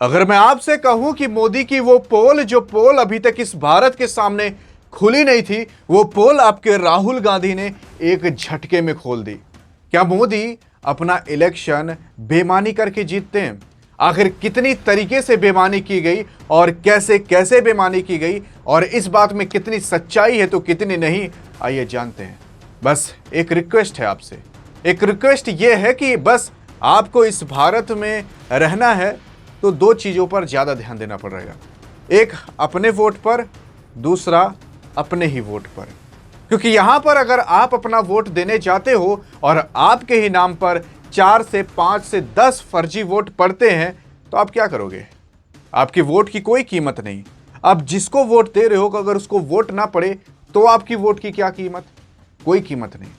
अगर मैं आपसे कहूं कि मोदी की वो पोल जो पोल अभी तक इस भारत के सामने खुली नहीं थी, वो पोल आपके राहुल गांधी ने एक झटके में खोल दी। क्या मोदी अपना इलेक्शन बेईमानी करके जीतते हैं? आखिर कितनी तरीके से बेईमानी की गई और कैसे कैसे बेईमानी की गई और इस बात में कितनी सच्चाई है तो कितनी नहीं, आइए जानते हैं। बस एक रिक्वेस्ट है आपसे, एक रिक्वेस्ट ये है कि बस आपको इस भारत में रहना है तो दो चीज़ों पर ज़्यादा ध्यान देना पड़ेगा। एक अपने वोट पर, दूसरा अपने ही वोट पर। क्योंकि यहाँ पर अगर आप अपना वोट देने जाते हो और आपके ही नाम पर 4 से 5 से 10 फर्जी वोट पड़ते हैं तो आप क्या करोगे? आपकी वोट की कोई कीमत नहीं। आप जिसको वोट दे रहे हो अगर उसको वोट ना पड़े तो आपकी वोट की क्या कीमत? कोई कीमत नहीं।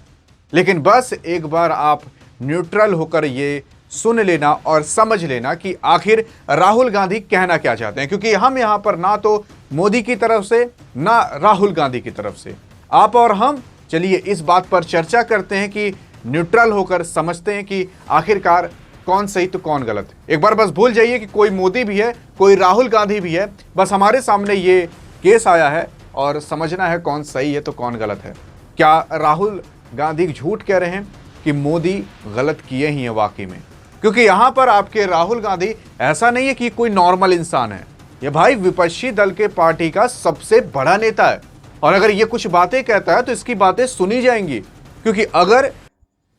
लेकिन बस एक बार आप न्यूट्रल होकर ये सुन लेना और समझ लेना कि आखिर राहुल गांधी कहना क्या चाहते हैं। क्योंकि हम यहां पर ना तो मोदी की तरफ से ना राहुल गांधी की तरफ से, आप और हम चलिए इस बात पर चर्चा करते हैं कि न्यूट्रल होकर समझते हैं कि आखिरकार कौन सही तो कौन गलत। एक बार बस भूल जाइए कि कोई मोदी भी है, कोई राहुल गांधी भी है। बस हमारे सामने ये केस आया है और समझना है कौन सही है तो कौन गलत है। क्या राहुल गांधी झूठ कह रहे हैं कि मोदी गलत किए ही हैं वाकई में? क्योंकि यहां पर आपके राहुल गांधी ऐसा नहीं है कि कोई नॉर्मल इंसान है। ये भाई विपक्षी दल के पार्टी का सबसे बड़ा नेता है और अगर ये कुछ बातें कहता है तो इसकी बातें सुनी जाएंगी। क्योंकि अगर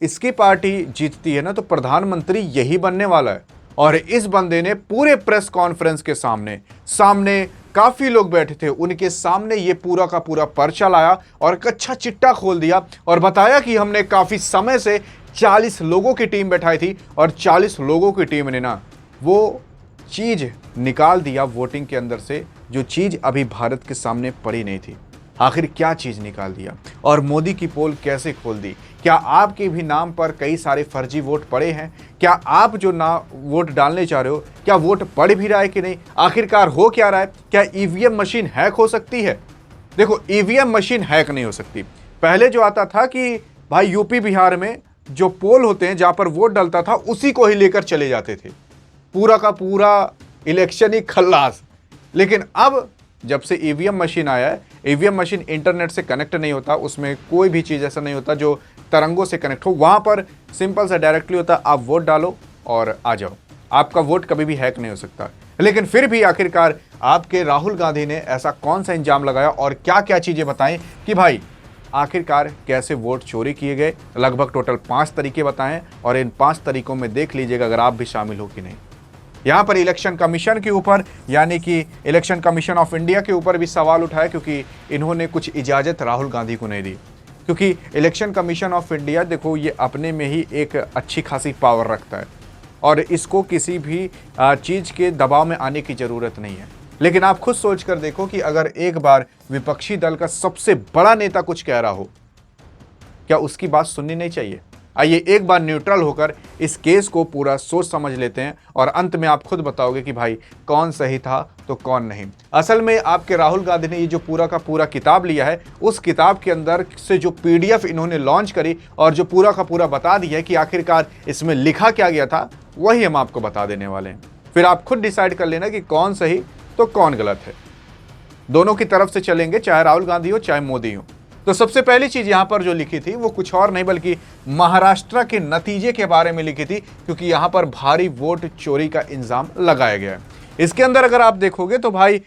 इसकी पार्टी जीतती है ना तो प्रधानमंत्री यही बनने वाला है। और इस बंदे ने पूरे प्रेस कॉन्फ्रेंस के सामने काफी लोग बैठे थे, उनके सामने ये पूरा का पूरा पर्चा लाया और एक अच्छा चिट्टा खोल दिया और बताया कि हमने काफी समय से 40 लोगों की टीम बैठाई थी और 40 लोगों की टीम ने ना वो चीज निकाल दिया वोटिंग के अंदर से, जो चीज अभी भारत के सामने पड़ी नहीं थी। आखिर क्या चीज निकाल दिया और मोदी की पोल कैसे खोल दी? क्या आपके भी नाम पर कई सारे फर्जी वोट पड़े हैं? क्या आप जो ना वोट डालने चाह रहे हो क्या वोट पड़ भी रहा है कि नहीं? आखिरकार हो क्या रहा है? क्या ईवीएम मशीन हैक हो सकती है? देखो, ईवीएम मशीन हैक नहीं हो सकती। पहले जो आता था कि भाई यूपी बिहार में जो पोल होते हैं जहां पर वोट डलता था उसी को ही लेकर चले जाते थे, पूरा का पूरा इलेक्शन ही खल्लास। लेकिन अब जब से ईवीएम मशीन आया है, ईवीएम मशीन इंटरनेट से कनेक्ट नहीं होता, उसमें कोई भी चीज़ ऐसा नहीं होता जो तरंगों से कनेक्ट हो। वहाँ पर सिंपल सा डायरेक्टली होता, आप वोट डालो और आ जाओ। आपका वोट कभी भी हैक नहीं हो सकता। लेकिन फिर भी आखिरकार आपके राहुल गांधी ने ऐसा कौन सा इंजाम लगाया और क्या क्या चीज़ें बताएं कि भाई आखिरकार कैसे वोट चोरी किए गए। लगभग टोटल 5 तरीके बताएं और इन 5 तरीकों में देख लीजिएगा अगर आप भी शामिल हो कि नहीं। यहाँ पर इलेक्शन कमीशन के ऊपर यानी कि इलेक्शन कमीशन ऑफ इंडिया के ऊपर भी सवाल उठाया, क्योंकि इन्होंने कुछ इजाज़त राहुल गांधी को नहीं दी। क्योंकि इलेक्शन कमीशन ऑफ इंडिया देखो ये अपने में ही एक अच्छी खासी पावर रखता है और इसको किसी भी चीज़ के दबाव में आने की ज़रूरत नहीं है। लेकिन आप खुद सोच कर देखो कि अगर एक बार विपक्षी दल का सबसे बड़ा नेता कुछ कह रहा हो, क्या उसकी बात सुननी नहीं चाहिए? आइए एक बार न्यूट्रल होकर इस केस को पूरा सोच समझ लेते हैं और अंत में आप खुद बताओगे कि भाई कौन सही था तो कौन नहीं। असल में आपके राहुल गांधी ने ये जो पूरा का पूरा किताब लिया है, उस किताब के अंदर से जो पीडीएफ इन्होंने लॉन्च करी और जो पूरा का पूरा बता दिया है कि आखिरकार इसमें लिखा क्या गया था, वही हम आपको बता देने वाले हैं। फिर आप खुद डिसाइड कर लेना कि कौन सही तो कौन गलत है। दोनों की तरफ से चलेंगे, चाहे राहुल गांधी हो चाहे मोदी हो। तो सबसे पहली चीज यहां पर जो लिखी थी वो कुछ और नहीं बल्कि महाराष्ट्र के नतीजे के बारे में लिखी थी, क्योंकि यहां पर भारी वोट चोरी का इल्जाम लगाया गया है। इसके अंदर अगर आप देखोगे तो भाई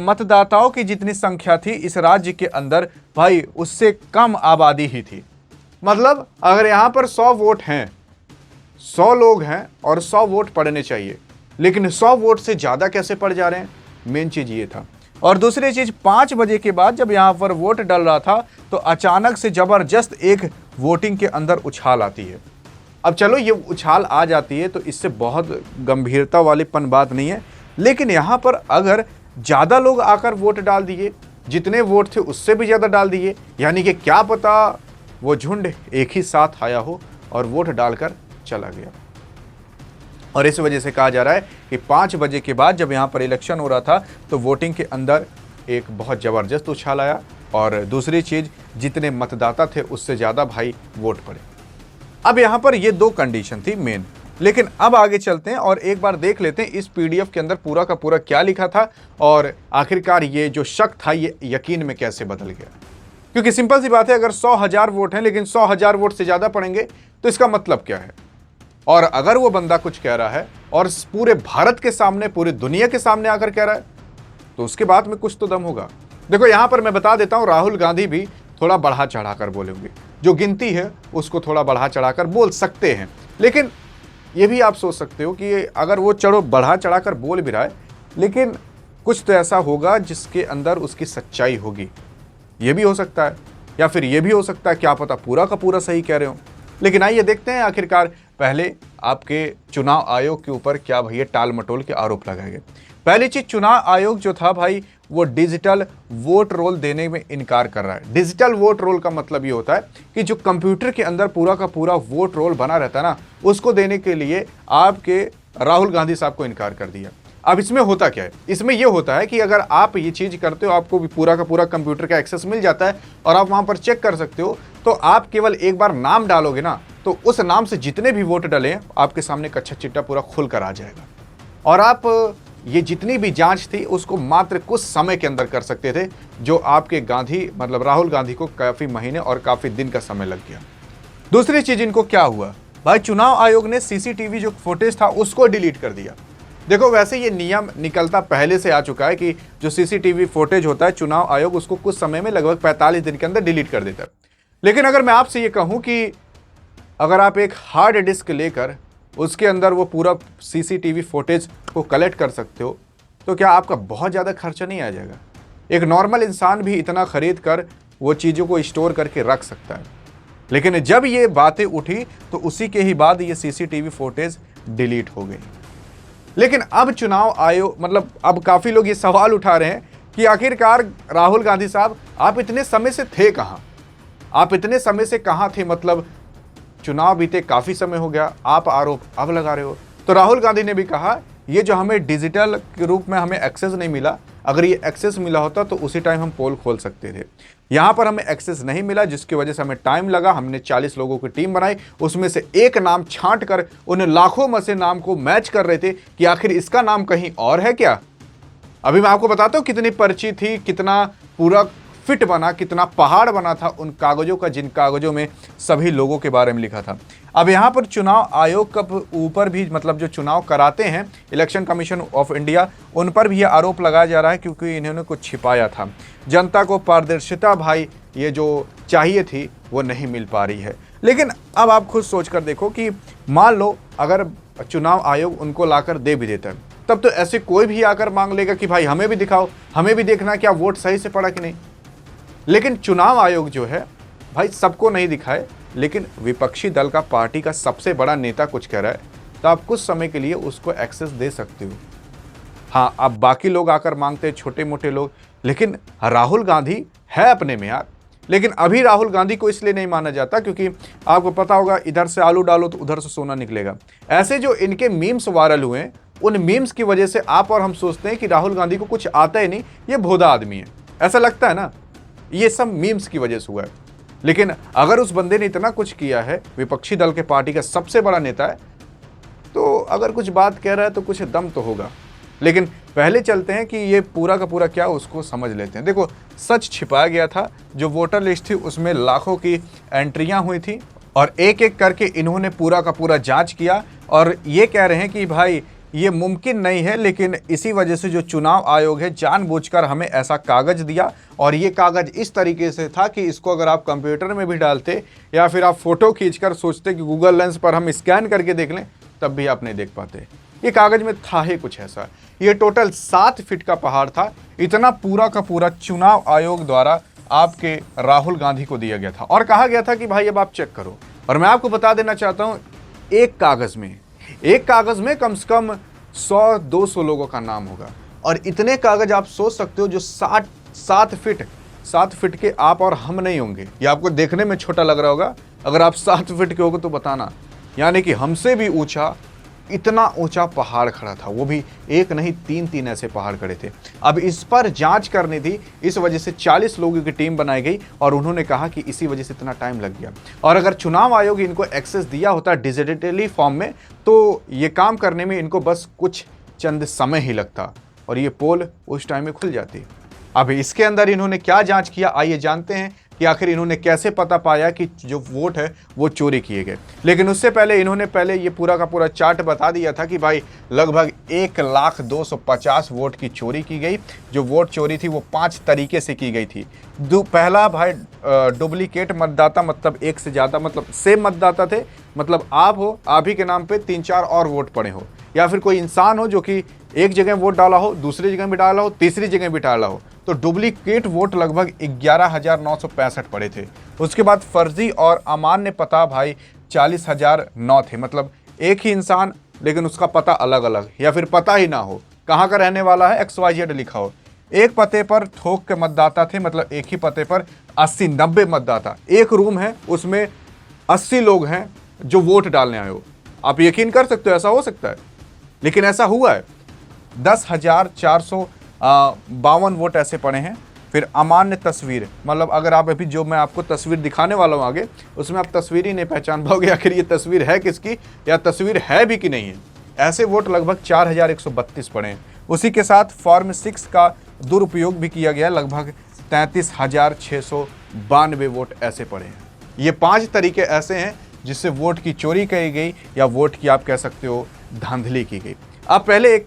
मतदाताओं की जितनी संख्या थी इस राज्य के अंदर, भाई उससे कम आबादी ही थी। मतलब अगर यहां पर 100 वोट हैं, 100 लोग हैं और 100 वोट पड़ने चाहिए, लेकिन 100 वोट से ज्यादा कैसे पड़ जा रहे हैं? मेन चीज ये था। और दूसरी चीज, 5 बजे के बाद जब यहाँ पर वोट डल रहा था तो अचानक से जबरदस्त एक वोटिंग के अंदर उछाल आती है। अब चलो ये उछाल आ जाती है तो इससे बहुत गंभीरता वालीपन बात नहीं है, लेकिन यहाँ पर अगर ज़्यादा लोग आकर वोट डाल दिए, जितने वोट थे उससे भी ज़्यादा डाल दिए, यानी कि क्या पता वो झुंड एक ही साथ आया हो और वोट डालकर चला गया। और इस वजह से कहा जा रहा है कि 5 बजे के बाद जब यहाँ पर इलेक्शन हो रहा था तो वोटिंग के अंदर एक बहुत ज़बरदस्त उछाल आया और दूसरी चीज़, जितने मतदाता थे उससे ज़्यादा भाई वोट पड़े। अब यहाँ पर ये 2 कंडीशन थी मेन। लेकिन अब आगे चलते हैं और एक बार देख लेते हैं इस पीडीएफ के अंदर पूरा का पूरा क्या लिखा था और आखिरकार ये जो शक था ये यकीन में कैसे बदल गया। क्योंकि सिंपल सी बात है, अगर 100,000 वोट हैं लेकिन 100,000 वोट से ज्यादा पड़ेंगे तो इसका मतलब क्या है। और अगर वो बंदा कुछ कह रहा है और पूरे भारत के सामने, पूरी दुनिया के सामने आकर कह रहा है, तो उसके बाद में कुछ तो दम होगा। देखो यहां पर मैं बता देता हूं, राहुल गांधी भी थोड़ा बढ़ा चढ़ाकर बोलेंगे, जो गिनती है उसको थोड़ा बढ़ा चढ़ाकर बोल सकते हैं। लेकिन ये भी आप सोच सकते हो कि अगर वो चढ़ो बढ़ा चढ़ाकर बोल भी रहा है, लेकिन कुछ तो ऐसा होगा जिसके अंदर उसकी सच्चाई होगी। ये भी हो सकता है, या फिर ये भी हो सकता है क्या पता पूरा का पूरा सही कह रहे हो। लेकिन आइए देखते हैं आखिरकार पहले आपके चुनाव आयोग के ऊपर क्या भैया टाल मटोल के आरोप लगाए गए। पहली चीज, चुनाव आयोग जो था भाई वो डिजिटल वोट रोल देने में इनकार कर रहा है। डिजिटल वोट रोल का मतलब ये होता है कि जो कंप्यूटर के अंदर पूरा का पूरा वोट रोल बना रहता है ना, उसको देने के लिए आपके राहुल गांधी साहब को इनकार कर दिया। अब इसमें होता क्या है, इसमें यह होता है कि अगर आप ये चीज करते हो, आपको भी पूरा का पूरा कंप्यूटर का एक्सेस मिल जाता है और आप वहां पर चेक कर सकते हो, तो आप केवल एक बार नाम डालोगे ना, तो उस नाम से जितने भी वोट डले आपके सामने कच्चा चिट्टा पूरा खुलकर आ जाएगा और आप ये जितनी भी जांच थी उसको मात्र कुछ समय के अंदर कर सकते थे, जो आपके गांधी मतलब राहुल गांधी को काफी महीने और काफी दिन का समय लग गया। दूसरी चीज, इनको क्या हुआ भाई, चुनाव आयोग ने सीसीटीवी जो फुटेज था उसको डिलीट कर दिया। देखो वैसे ये नियम निकलता पहले से आ चुका है कि जो सीसीटीवी फुटेज होता है चुनाव आयोग उसको कुछ समय में लगभग 45 दिन के अंदर डिलीट कर देता है। लेकिन अगर मैं आपसे ये कहूं कि अगर आप एक हार्ड डिस्क लेकर उसके अंदर वो पूरा सीसीटीवी फुटेज को कलेक्ट कर सकते हो, तो क्या आपका बहुत ज़्यादा खर्चा नहीं आ जाएगा। एक नॉर्मल इंसान भी इतना खरीद कर वो चीज़ों को स्टोर करके रख सकता है। लेकिन जब ये बातें उठी तो उसी के ही बाद ये सीसीटीवी फुटेज डिलीट हो गई। लेकिन अब चुनाव आयोग मतलब अब काफ़ी लोग ये सवाल उठा रहे हैं कि आखिरकार राहुल गांधी साहब आप इतने समय से थे कहाँ, आप इतने समय से कहाँ थे, मतलब चुनाव बीते काफ़ी समय हो गया, आप आरोप अब लगा रहे हो। तो राहुल गांधी ने भी कहा ये जो हमें डिजिटल के रूप में हमें एक्सेस नहीं मिला, अगर ये एक्सेस मिला होता तो उसी टाइम हम पोल खोल सकते थे। यहाँ पर हमें एक्सेस नहीं मिला जिसकी वजह से हमें टाइम लगा। हमने 40 लोगों की टीम बनाई, उसमें से एक नाम छांट कर उन लाखों में से नाम को मैच कर रहे थे कि आखिर इसका नाम कहीं और है क्या। अभी मैं आपको बताता हूँ कितनी पर्ची थी, कितना पूरा फिट बना, कितना पहाड़ बना था उन कागजों का जिन कागजों में सभी लोगों के बारे में लिखा था। अब यहाँ पर चुनाव आयोग के ऊपर भी मतलब जो चुनाव कराते हैं इलेक्शन कमीशन ऑफ इंडिया, उन पर भी यह आरोप लगाया जा रहा है क्योंकि इन्होंने कुछ छिपाया था। जनता को पारदर्शिता भाई ये जो चाहिए थी वो नहीं मिल पा रही है। लेकिन अब आप खुद सोच कर देखो कि मान लो अगर चुनाव आयोग उनको लाकर दे भी देता है, तब तो ऐसे कोई भी आकर मांग लेगा कि भाई हमें भी दिखाओ, हमें भी देखना क्या वोट सही से पड़ा कि नहीं। लेकिन चुनाव आयोग जो है भाई सबको नहीं दिखाए, लेकिन विपक्षी दल का पार्टी का सबसे बड़ा नेता कुछ कह रहा है तो आप कुछ समय के लिए उसको एक्सेस दे सकते हो। हाँ, अब बाकी लोग आकर मांगते हैं, छोटे मोटे लोग, लेकिन राहुल गांधी है अपने में यार। लेकिन अभी राहुल गांधी को इसलिए नहीं माना जाता क्योंकि आपको पता होगा इधर से आलू डालो तो उधर से सोना निकलेगा। ऐसे जो इनके मीम्स वायरल हुए हैं, उन मीम्स की वजह से आप और हम सोचते हैं कि राहुल गांधी को कुछ आता ही नहीं, ये भोदा आदमी है, ऐसा लगता है ना। ये सब मीम्स की वजह से हुआ है। लेकिन अगर उस बंदे ने इतना कुछ किया है, विपक्षी दल के पार्टी का सबसे बड़ा नेता है, तो अगर कुछ बात कह रहा है तो कुछ दम तो होगा। लेकिन पहले चलते हैं कि ये पूरा का पूरा क्या उसको समझ लेते हैं। देखो सच छिपाया गया था, जो वोटर लिस्ट थी उसमें लाखों की एंट्रियां हुई थी और एक एक करके इन्होंने पूरा का पूरा जांच किया और ये कह रहे हैं कि भाई ये मुमकिन नहीं है, लेकिन इसी वजह से जो चुनाव आयोग है जानबूझकर हमें ऐसा कागज दिया और ये कागज इस तरीके से था कि इसको अगर आप कंप्यूटर में भी डालते या फिर आप फोटो खींचकर सोचते कि गूगल लेंस पर हम स्कैन करके देख लें, तब भी आप नहीं देख पाते। ये कागज में था ही कुछ ऐसा। ये टोटल 7 फीट का पहाड़ था। इतना पूरा का पूरा चुनाव आयोग द्वारा आपके राहुल गांधी को दिया गया था और कहा गया था कि भाई अब आप चेक करो। और मैं आपको बता देना चाहता हूं, एक कागज में कम से कम 100-200 लोगों का नाम होगा। और इतने कागज आप सोच सकते हो जो 7 फीट के आप और हम नहीं होंगे। ये आपको देखने में छोटा लग रहा होगा, अगर आप 7 फीट के होगे तो बताना, यानी कि हमसे भी ऊंचा इतना ऊंचा पहाड़ खड़ा था, वो भी एक नहीं तीन तीन ऐसे पहाड़ खड़े थे। अब इस पर जांच करनी थी, इस वजह से 40 लोगों की टीम बनाई गई और उन्होंने कहा कि इसी वजह से इतना टाइम लग गया। और अगर चुनाव आयोग इनको एक्सेस दिया होता डिजिटली फॉर्म में तो ये काम करने में इनको बस कुछ चंद समय ही लगता और ये पोल उस टाइम में खुल जाती। अब इसके अंदर इन्होंने क्या जांच किया, आइए जानते हैं कि आखिर इन्होंने कैसे पता पाया कि जो वोट है वो चोरी किए गए। लेकिन उससे पहले इन्होंने ये पूरा का पूरा चार्ट बता दिया था कि भाई लगभग 1,250 वोट की चोरी की गई। जो वोट चोरी थी वो 5 तरीके से की गई थी। पहला भाई डुप्लीकेट मतदाता, मतलब एक से ज़्यादा, मतलब सेम मतदाता थे, मतलब आप हो, आप ही के नाम पे 3-4 और वोट पड़े हो, या फिर कोई इंसान हो जो कि एक जगह वोट डाला हो, दूसरी जगह भी डाला हो, तीसरी जगह भी डाला हो, तो डुप्लीकेट वोट लगभग 11,965 पड़े थे। उसके बाद फर्जी और अमान्य पता भाई 40,009 थे, मतलब एक ही इंसान लेकिन उसका पता अलग अलग, या फिर पता ही ना हो कहाँ का रहने वाला है, XYZ लिखा हो। एक पते पर थोक के मतदाता थे, मतलब एक ही पते पर 80-90 मतदाता। एक रूम है उसमें 80 लोग हैं जो वोट डालने आए हो। आप यकीन कर सकते हो ऐसा हो सकता है, लेकिन ऐसा हुआ है। 10,452 वोट ऐसे पड़े हैं। फिर अमान्य तस्वीर, मतलब अगर आप अभी जो मैं आपको तस्वीर दिखाने वाला हूँ आगे, उसमें आप तस्वीर ही नहीं पहचान पाओगे आखिर ये तस्वीर है किसकी या तस्वीर है भी कि नहीं है। ऐसे वोट लगभग 4,132 पड़े हैं। उसी के साथ फॉर्म 6 का दुरुपयोग भी किया गया, लगभग 33,692 वोट ऐसे पड़े हैं। ये 5 तरीके ऐसे हैं जिससे वोट की चोरी की गई या वोट की आप कह सकते हो धांधली की गई। अब पहले एक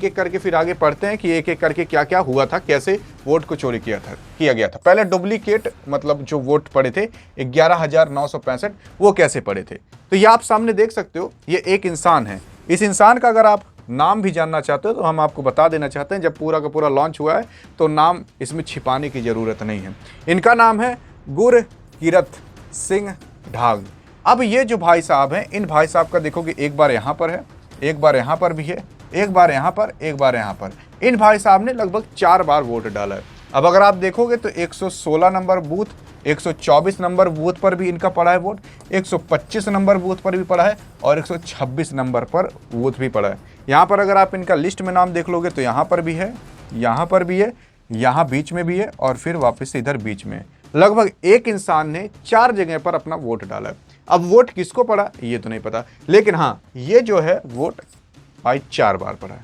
एक करके फिर आगे पढ़ते हैं कि एक एक करके क्या क्या हुआ था, कैसे वोट को चोरी किया गया था। पहले डुप्लीकेट, मतलब जो वोट पड़े थे 11,965, वो कैसे पड़े थे। तो ये आप सामने देख सकते हो, ये एक इंसान है। इस इंसान का अगर आप नाम भी जानना चाहते हो तो हम आपको बता देना चाहते हैं, जब पूरा का पूरा लॉन्च हुआ है तो नाम इसमें छिपाने की ज़रूरत नहीं है। इनका नाम है गुरकीरत सिंह ढांग। अब ये जो भाई साहब हैं, इन भाई साहब का देखोगे एक बार यहाँ पर है, एक बार यहाँ पर भी है, एक बार यहाँ पर, एक बार यहाँ पर। इन भाई साहब ने लगभग 4 बार वोट डाला है। अब अगर आप देखोगे तो 116 नंबर बूथ, 124 नंबर बूथ पर भी इनका पड़ा है वोट, 125 नंबर बूथ पर भी पड़ा है और 126 नंबर पर बूथ भी पड़ा है। यहाँ पर अगर आप इनका लिस्ट में नाम देख लोगे तो यहाँ पर भी है, यहाँ पर भी है, यहाँ बीच में भी है और फिर वापस से इधर बीच में। लगभग एक इंसान ने 4 जगह पर अपना वोट डाला है। अब वोट किसको पड़ा ये तो नहीं पता, लेकिन हाँ ये जो है वोट भाई 4 बार पड़ा है।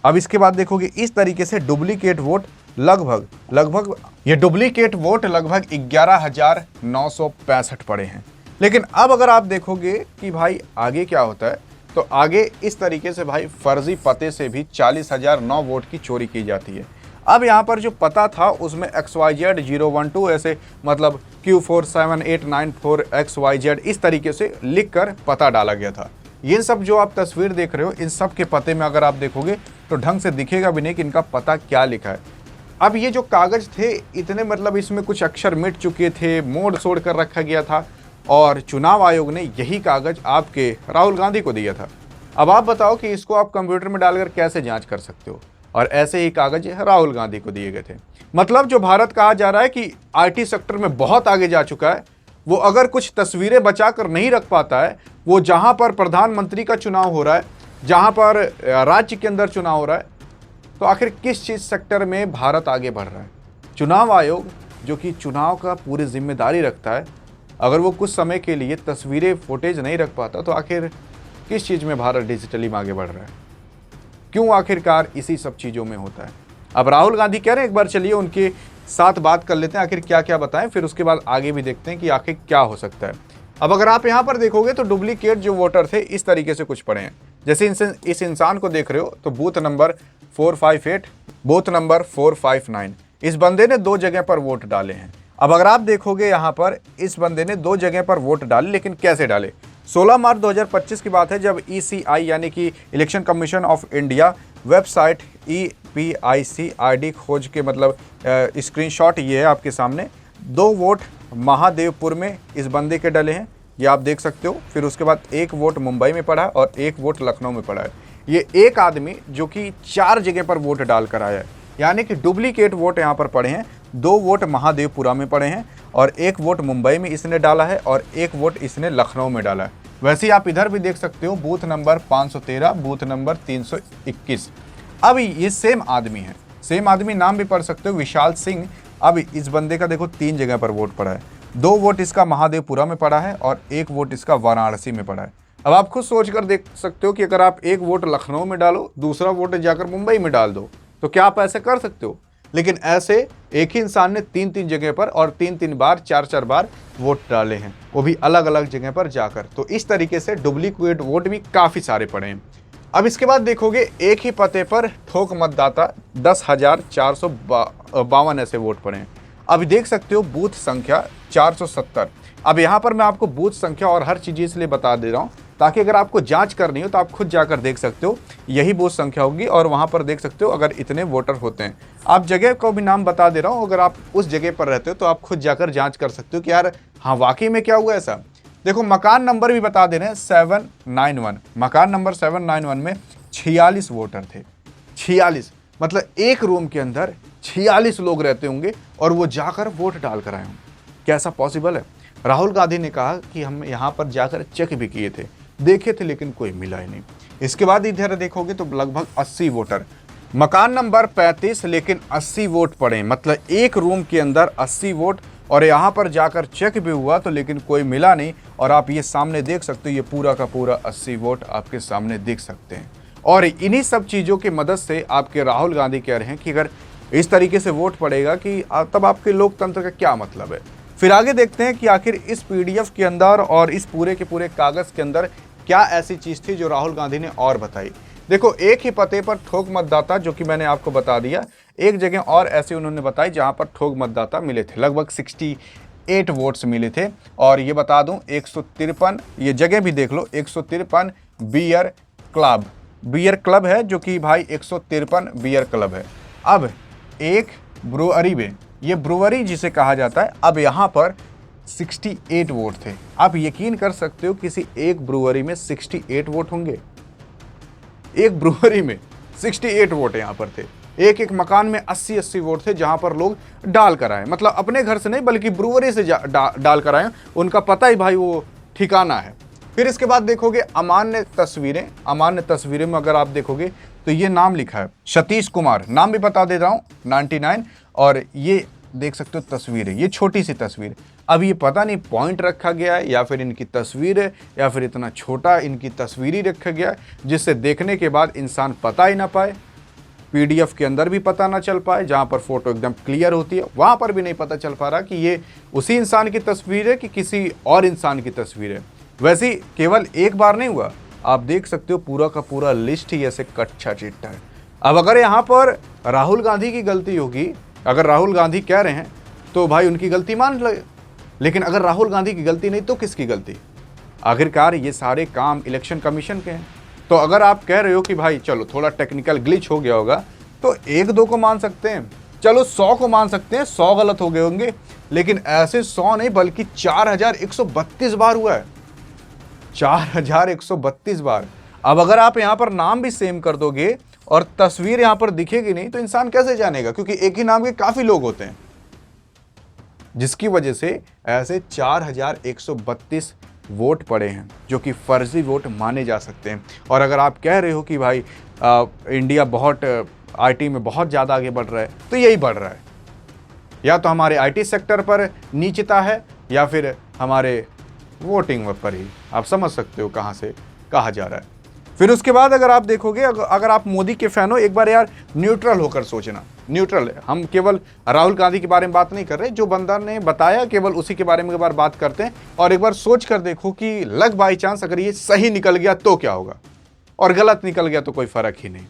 अब इसके बाद देखोगे इस तरीके से डुप्लीकेट वोट लगभग ये डुप्लीकेट वोट लगभग 11,965 पड़े हैं। लेकिन अब अगर आप देखोगे कि भाई आगे क्या होता है, तो आगे इस तरीके से भाई फर्जी पते से भी 40,009 वोट की चोरी की जाती है। अब यहाँ पर जो पता था उसमें XYZ 012 ऐसे, मतलब Q4789 XYZ इस तरीके से लिखकर पता डाला गया था। ये सब जो आप तस्वीर देख रहे हो, इन सब के पते में अगर आप देखोगे तो ढंग से दिखेगा भी नहीं कि इनका पता क्या लिखा है। अब ये जो कागज थे इतने, मतलब इसमें कुछ अक्षर मिट चुके थे, मोड़ सोड़ कर रखा गया था और चुनाव आयोग ने यही कागज आपके राहुल गांधी को दिया था। अब आप बताओ कि इसको आप कंप्यूटर में डालकर कैसे जांच कर सकते हो। और ऐसे ही कागज राहुल गांधी को दिए गए थे। मतलब जो भारत कहा जा रहा है कि IT सेक्टर में बहुत आगे जा चुका है, वो अगर कुछ तस्वीरें बचाकर नहीं रख पाता है, वो जहां पर प्रधानमंत्री का चुनाव हो रहा है, जहां पर राज्य के अंदर चुनाव हो रहा है, तो आखिर किस चीज़ सेक्टर में भारत आगे बढ़ रहा है। चुनाव आयोग जो कि चुनाव का पूरी जिम्मेदारी रखता है, अगर वो कुछ समय के लिए तस्वीरें फुटेज नहीं रख पाता तो आखिर किस चीज़ में भारत डिजिटली में आगे बढ़ रहा है, क्यों आखिरकार इसी सब चीज़ों में होता है। अब राहुल गांधी कह रहे हैं एक बार चलिए उनके साथ बात कर लेते हैं, आखिर क्या क्या बताएं, फिर उसके बाद आगे भी देखते हैं कि आखिर क्या हो सकता है। अब अगर आप यहाँ पर देखोगे तो डुप्लीकेट जो वोटर थे इस तरीके से कुछ पड़े हैं। जैसे इस इंसान को देख रहे हो तो बूथ नंबर 458, बूथ नंबर 459, इस बंदे ने 2 जगह पर वोट डाले हैं। अब अगर आप देखोगे यहाँ पर इस बंदे ने 2 जगह पर वोट डाले, लेकिन कैसे डाले। 16 मार्च 2025 की बात है जब ECI यानी कि election commission of India website EPIC ID खोज के, मतलब स्क्रीनशॉट ये है आपके सामने। 2 वोट महादेवपुर में इस बंदे के डले हैं, ये आप देख सकते हो। फिर उसके बाद 1 वोट मुंबई में पड़ा है और 1 वोट लखनऊ में पड़ा है। ये एक आदमी जो कि 4 जगह पर वोट डाल कर आया है, यानी कि डुप्लीकेट वोट यहाँ पर पड़े हैं। 2 वोट महादेवपुरा में पड़े हैं और 1 वोट मुंबई में इसने डाला है और 1 वोट इसने लखनऊ में डाला है। वैसे ही आप इधर भी देख सकते हो, बूथ नंबर 513, बूथ नंबर 321। अब ये सेम आदमी है, सेम आदमी, नाम भी पढ़ सकते हो, विशाल सिंह। अब इस बंदे का देखो 3 जगह पर वोट पड़ा है। 2 वोट इसका महादेवपुरा में पड़ा है और 1 वोट इसका वाराणसी में पड़ा है। अब आप खुद सोच कर देख सकते हो कि अगर आप 1 वोट लखनऊ में डालो, दूसरा वोट जाकर मुंबई में डाल दो, तो क्या आप ऐसे कर सकते हो? लेकिन ऐसे एक ही इंसान ने 3-3 जगह पर और 3-3 बार, 4-4 बार वोट डाले हैं, वो भी अलग अलग जगह पर जाकर। तो इस तरीके से डुप्लीकेट वोट भी काफ़ी सारे पड़े हैं। अब इसके बाद देखोगे एक ही पते पर ठोक मतदाता 10,452 ऐसे वोट पड़े हैं। अब देख सकते हो बूथ संख्या 470। अब यहाँ पर मैं आपको बूथ संख्या और हर चीज़ इसलिए बता दे रहा हूँ ताकि अगर आपको जांच करनी हो तो आप खुद जाकर देख सकते हो, यही बूथ संख्या होगी और वहाँ पर देख सकते हो अगर इतने वोटर होते हैं। आप जगह को भी नाम बता दे रहा हूँ, अगर आप उस जगह पर रहते हो तो आप खुद जाकर जाँच कर सकते हो कि यार हाँ वाकई में क्या हुआ ऐसा। देखो मकान नंबर भी बता दे रहे हैं 791, मकान नंबर 791 में 46 वोटर थे। 46 मतलब एक रूम के अंदर 46 लोग रहते होंगे और वो जाकर वोट डाल कर आए होंगे। कैसा पॉसिबल है? राहुल गांधी ने कहा कि हम यहाँ पर जाकर चेक भी किए थे, देखे थे, लेकिन कोई मिला ही नहीं। इसके बाद इधर देखोगे तो लगभग 80 वोटर, मकान नंबर 35 लेकिन 80 वोट पड़े, मतलब एक रूम के अंदर 80 वोट। और यहाँ पर जाकर चेक भी हुआ तो लेकिन कोई मिला नहीं। और आप ये सामने देख सकते हो, ये पूरा का पूरा 80 वोट आपके सामने देख सकते हैं। और इन्हीं सब चीज़ों की मदद से आपके राहुल गांधी कह रहे हैं कि अगर इस तरीके से वोट पड़ेगा कि तब आपके लोकतंत्र का क्या मतलब है। फिर आगे देखते हैं कि आखिर इस पीडीएफ के अंदर और इस पूरे के पूरे कागज़ के अंदर क्या ऐसी चीज़ थी जो राहुल गांधी ने और बताई। देखो एक ही पते पर ठोक मतदाता, जो कि मैंने आपको बता दिया, एक जगह और ऐसे उन्होंने बताई जहां पर ठोक मतदाता मिले थे, लगभग 68 वोट्स मिले थे। और ये बता दूं 153, ये जगह भी देख लो, 153 बियर क्लब है, जो कि भाई 153 बियर क्लब है। अब एक ब्रुअरी में, ये ब्रुअरी जिसे कहा जाता है, अब यहाँ पर 68 वोट थे। आप यकीन कर सकते हो किसी एक ब्रुअरी में 68 वोट होंगे। एक ब्रुअरी में 68 वोट यहाँ पर थे। एक एक मकान में 80-80 वोट थे जहाँ पर लोग डाल कर आए, मतलब अपने घर से नहीं बल्कि ब्रुअरी से डाल कर आए। उनका पता ही भाई वो ठिकाना है। फिर इसके बाद देखोगे अमान्य तस्वीरें में अगर आप देखोगे तो ये नाम लिखा है सतीश कुमार, नाम भी बता दे रहा हूँ 99। और ये देख सकते हो तस्वीर है, ये छोटी सी तस्वीर। अब ये पता नहीं पॉइंट रखा गया है या फिर इनकी तस्वीर है या फिर इतना छोटा इनकी तस्वीर ही रखा गया है जिससे देखने के बाद इंसान पता ही ना पाए, पीडीएफ के अंदर भी पता ना चल पाए, जहाँ पर फोटो एकदम क्लियर होती है वहाँ पर भी नहीं पता चल पा रहा कि ये उसी इंसान की तस्वीर है कि किसी और इंसान की तस्वीर है। वैसे केवल एक बार नहीं हुआ, आप देख सकते हो पूरा का पूरा लिस्ट ही ऐसे कच्चा चिट्टा है। अब अगर यहाँ पर राहुल गांधी की गलती होगी, अगर राहुल गांधी कह रहे हैं तो भाई उनकी गलती मान लगे, लेकिन अगर राहुल गांधी की गलती नहीं तो किसकी गलती? आखिरकार ये सारे काम इलेक्शन कमीशन के हैं। तो अगर आप कह रहे हो कि भाई चलो थोड़ा टेक्निकल ग्लिच हो गया होगा तो 1-2 को मान सकते हैं, चलो 100 को मान सकते हैं, 100 गलत हो गए होंगे, लेकिन ऐसे 100 नहीं बल्कि 4132 बार हुआ है, 4132 बार। अब अगर आप यहाँ पर नाम भी सेम कर दोगे और तस्वीर यहाँ पर दिखेगी नहीं तो इंसान कैसे जानेगा, क्योंकि एक ही नाम के काफी लोग होते हैं, जिसकी वजह से ऐसे 4132 वोट पड़े हैं जो कि फर्जी वोट माने जा सकते हैं। और अगर आप कह रहे हो कि भाई इंडिया बहुत आईटी में बहुत ज़्यादा आगे बढ़ रहा है, तो यही बढ़ रहा है, या तो हमारे आईटी सेक्टर पर नीचता है या फिर हमारे वोटिंग पर ही, आप समझ सकते हो कहाँ से कहा जा रहा है। फिर उसके बाद अगर आप देखोगे, अगर आप मोदी के फैन हो, एक बार यार न्यूट्रल होकर सोचना, न्यूट्रल है, हम केवल राहुल गांधी के बारे में बात नहीं कर रहे, जो बंदा ने बताया केवल उसी के बारे में एक बार बात करते हैं। और एक बार सोच कर देखो कि लग बाई चांस अगर ये सही निकल गया तो क्या होगा और गलत निकल गया तो कोई फर्क ही नहीं।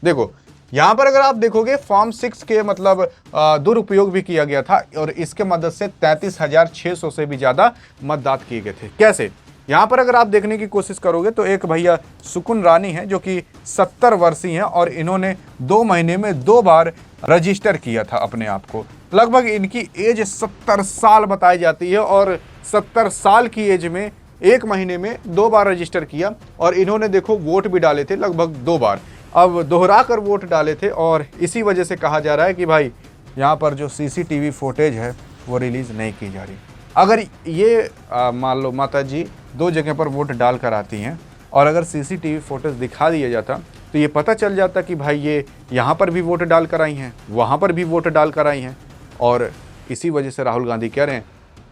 देखो यहाँ पर अगर आप देखोगे फॉर्म 6 के मतलब दुरुपयोग भी किया गया था और इसके मदद से 33,600 से भी ज़्यादा मतदान किए गए थे। कैसे? यहाँ पर अगर आप देखने की कोशिश करोगे तो एक भैया सुकुन रानी है जो कि 70 वर्षीय हैं और इन्होंने 2 महीने में 2 बार रजिस्टर किया था अपने आप को। लगभग इनकी एज 70 साल बताई जाती है और 70 साल की एज में 1 महीने में 2 बार रजिस्टर किया और इन्होंने देखो वोट भी डाले थे लगभग 2 बार, अब दोहरा कर वोट डाले थे। और इसी वजह से कहा जा रहा है कि भाई यहाँ पर जो सीसीटीवी फुटेज है वो रिलीज़ नहीं की जा रही। अगर ये मान लो माता जी 2 जगह पर वोट डाल कर आती हैं और अगर सीसीटीवी फुटेज दिखा दिया जाता तो ये पता चल जाता कि भाई ये यहाँ पर भी वोट डाल कर आई हैं, वहाँ पर भी वोट डाल कर आई हैं, और इसी वजह से राहुल गांधी कह रहे हैं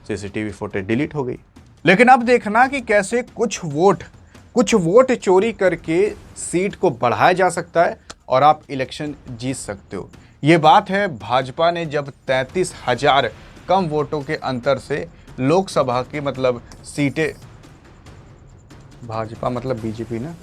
सीसीटीवी फुटेज डिलीट हो गई। लेकिन अब देखना कि कैसे कुछ वोट चोरी करके सीट को बढ़ाया जा सकता है और आप इलेक्शन जीत सकते हो। ये बात है भाजपा ने जब 33,000 कम वोटों के अंतर से लोकसभा की मतलब सीटें, भाजपा मतलब बीजेपी ना,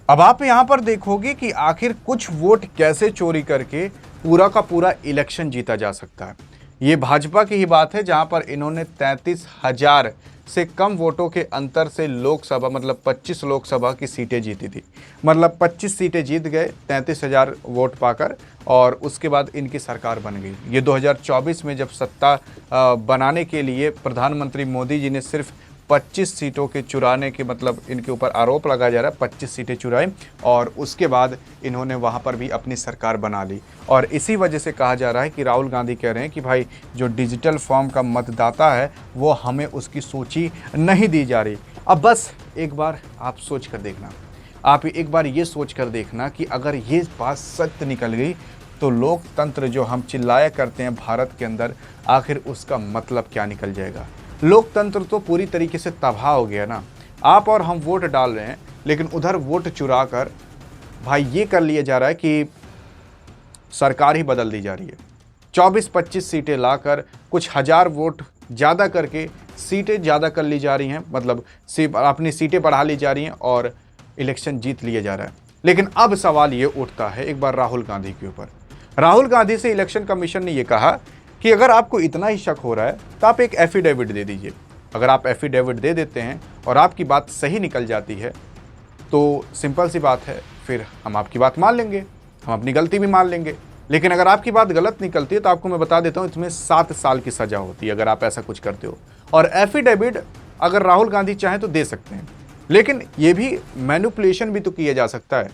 अब आप यहां पर देखोगे कि आखिर कुछ वोट कैसे चोरी करके पूरा का पूरा इलेक्शन जीता जा सकता है। ये भाजपा की ही बात है जहां पर इन्होंने 33,000 से कम वोटों के अंतर से लोकसभा मतलब 25 लोकसभा की सीटें जीती थी। मतलब 25 सीटें जीत गए 33,000 वोट पाकर, और उसके बाद इनकी सरकार बन गई। ये 2024 में जब सत्ता बनाने के लिए प्रधानमंत्री मोदी जी ने सिर्फ 25 सीटों के चुराने के मतलब इनके ऊपर आरोप लगाया जा रहा है, 25 सीटें चुराई और उसके बाद इन्होंने वहां पर भी अपनी सरकार बना ली। और इसी वजह से कहा जा रहा है कि राहुल गांधी कह रहे हैं कि भाई जो डिजिटल फॉर्म का मतदाता है वो हमें उसकी सूची नहीं दी जा रही। अब बस एक बार आप सोच कर देखना, आप एक बार ये सोच कर देखना कि अगर ये बात सत्य निकल गई तो लोकतंत्र जो हम चिल्लाया करते हैं भारत के अंदर, आखिर उसका मतलब क्या निकल जाएगा। लोकतंत्र तो पूरी तरीके से तबाह हो गया ना। आप और हम वोट डाल रहे हैं लेकिन उधर वोट चुरा कर भाई ये कर लिया जा रहा है कि सरकार ही बदल दी जा रही है। 24-25 सीटें लाकर कुछ हजार वोट ज़्यादा करके सीटें ज़्यादा कर ली जा रही हैं, मतलब अपनी सीटें बढ़ा ली जा रही हैं और इलेक्शन जीत लिया जा रहा है। लेकिन अब सवाल ये उठता है एक बार राहुल गांधी के ऊपर। राहुल गांधी से इलेक्शन कमीशन ने यह कहा कि अगर आपको इतना ही शक हो रहा है तो आप एक एफिडेविट दे दीजिए। अगर आप एफिडेविट दे देते हैं और आपकी बात सही निकल जाती है तो सिंपल सी बात है, फिर हम आपकी बात मान लेंगे, हम अपनी गलती भी मान लेंगे। लेकिन अगर आपकी बात गलत निकलती है तो आपको मैं बता देता हूँ इसमें 7 साल की सज़ा होती है अगर आप ऐसा कुछ करते हो। और एफिडेविट अगर राहुल गांधी चाहें तो दे सकते हैं, लेकिन ये भी मैनिपुलेशन भी तो किया जा सकता है।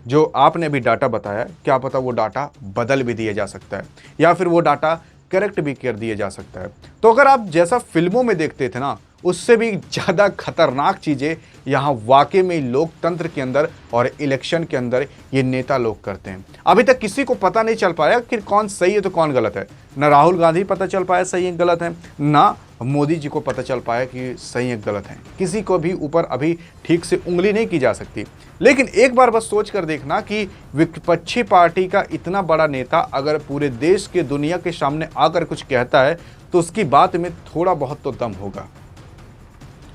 जो आपने भी डाटा बताया, क्या पता वो डाटा बदल भी दिया जा सकता है या फिर वो डाटा करेक्ट भी कर दिया जा सकता है। तो अगर आप जैसा फिल्मों में देखते थे ना, उससे भी ज़्यादा खतरनाक चीज़ें यहाँ वाकई में लोकतंत्र के अंदर और इलेक्शन के अंदर ये नेता लोग करते हैं। अभी तक किसी को पता नहीं चल पाया कि कौन सही है तो कौन गलत है। ना राहुल गांधी पता चल पाया सही है गलत है, ना मोदी जी को पता चल पाया कि सही है गलत है। किसी को भी ऊपर अभी ठीक से उंगली नहीं की जा सकती। लेकिन एक बार बस सोच कर देखना कि विपक्षी पार्टी का इतना बड़ा नेता अगर पूरे देश के दुनिया के सामने आकर कुछ कहता है तो उसकी बात में थोड़ा बहुत तो दम होगा,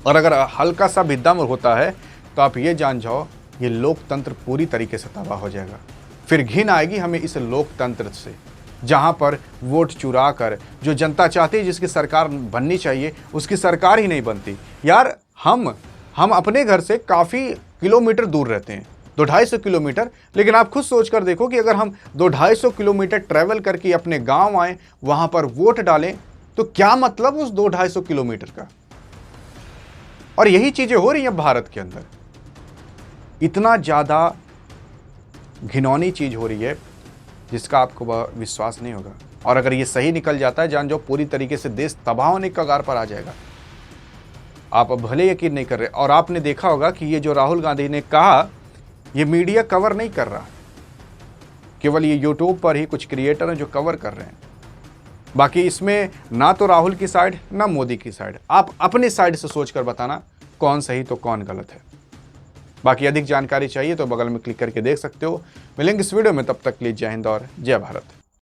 और अगर हल्का सा भी दम होता है तो आप ये जान जाओ ये लोकतंत्र पूरी तरीके से तबाह हो जाएगा। फिर घिन आएगी हमें इस लोकतंत्र से जहां पर वोट चुरा कर जो जनता चाहती है जिसकी सरकार बननी चाहिए उसकी सरकार ही नहीं बनती। यार हम अपने घर से काफ़ी किलोमीटर दूर रहते हैं, 200-250 किलोमीटर, लेकिन आप खुद सोच कर देखो कि अगर हम 200-250 किलोमीटर ट्रैवल करके अपने गांव आए, वहां पर वोट डालें, तो क्या मतलब उस 200-250 किलोमीटर का। और यही चीजें हो रही हैं भारत के अंदर। इतना ज़्यादा घिनौनी चीज़ हो रही है जिसका आपको विश्वास नहीं होगा। और अगर ये सही निकल जाता है, जान जाओ पूरी तरीके से देश तबाह होने के कगार पर आ जाएगा। आप भले यकीन नहीं कर रहे, और आपने देखा होगा कि ये जो राहुल गांधी ने कहा ये मीडिया कवर नहीं कर रहा, केवल ये यूट्यूब पर ही कुछ क्रिएटर हैं जो कवर कर रहे हैं। बाकी इसमें ना तो राहुल की साइड ना मोदी की साइड, आप अपनी साइड से सोचकर बताना कौन सही तो कौन गलत है। बाकी अधिक जानकारी चाहिए तो बगल में क्लिक करके देख सकते हो। मिलेंगे इस वीडियो में, तब तक के लिए जय हिंद और जय भारत।